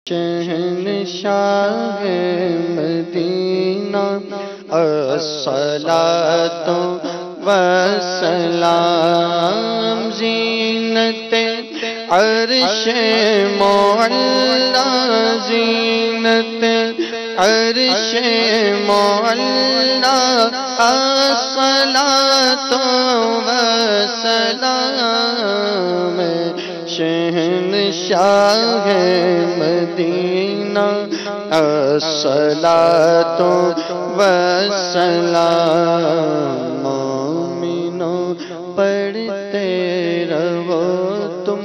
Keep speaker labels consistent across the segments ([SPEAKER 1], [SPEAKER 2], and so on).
[SPEAKER 1] شہنشاہ مدینہ الصلاۃ والسلام زینت عرش معلا زینت عرش معلا الصلاۃ والسلام شہنشاہ مدینہ الصلاۃ والسلام مومنوں پڑھتے رہو تم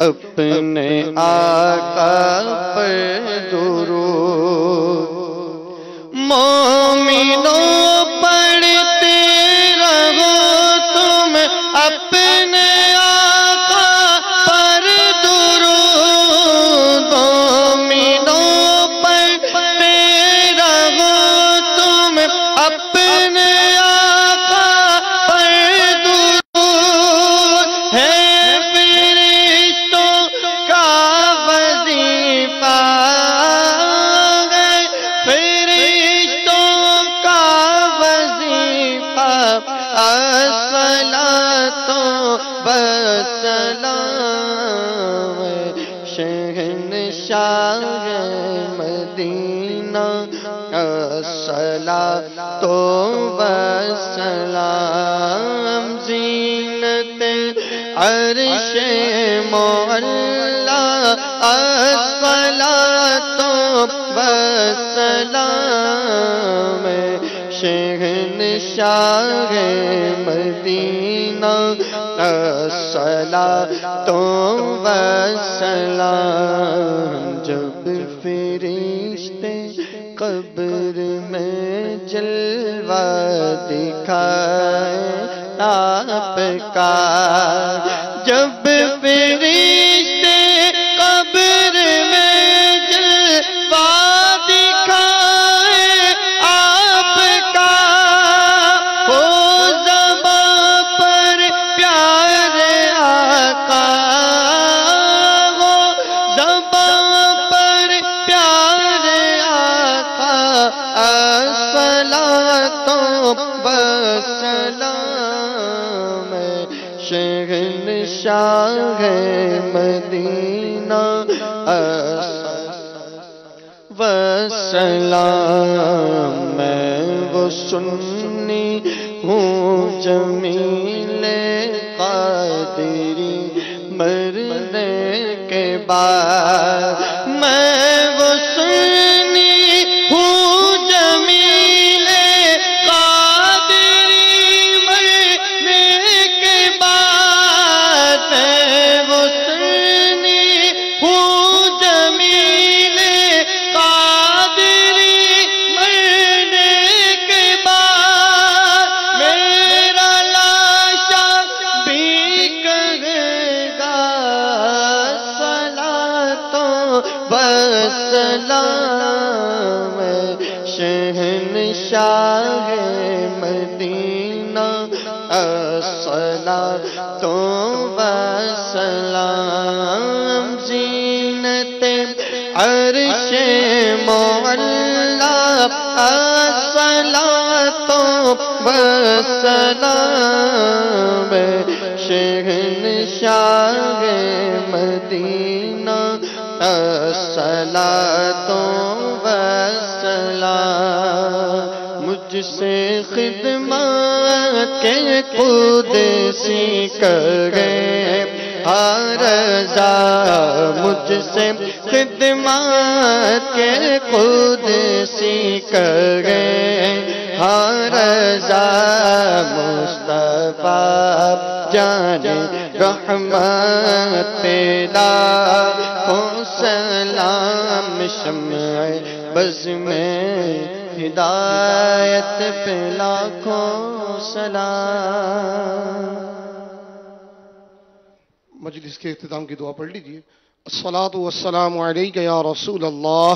[SPEAKER 1] اپنے آقا پر درود مومنوں پڑھتے رہو تم اپنے الصلاۃ والسلام شہنشاہ مدینہ الصلاۃ والسلام زینت عرش معلا الصلاۃ والسلام شہنشاہ مدینہ الصلاۃ والسلام جب فرشتے قبر میں جلوہ دکھائے آپ کا جب فرشتے قبر میں جلوہ دکھائے آپ کا ہو زباں پر پیارے آقا ہو زباں پر پیارے آقا الصلاۃ والسلام شہنشاہ مدینہ والسلام میں وہ سنی ہوں جمیل قادری مرنے کے بعد میں وہ سنی ہوں جمیل قادری مرنے کے بعد میں وہ سنی ہوں جمیل قادری مرنے کے بعد میرا لاشا بھی کہے گا الصلاۃ والسلام شہنشاہ مدینہ الصلاۃ والسلام زینت عرش معلا الصلاۃ والسلام شہنشاہ مدینہ الصلاۃ والسلام مجھ سے خدمت کے قدسی کرے رضا مجھ سے خدمت کے قدسی کرے رضا مصطفیٰ جان رحمت پیدا ہو سلام شمع بز میں ہدایت پہ لاکھوں سلام
[SPEAKER 2] مجلس کے اختتام کی دعا پڑھ لیجئے۔ الصلاۃ والسلام علیک یا رسول اللہ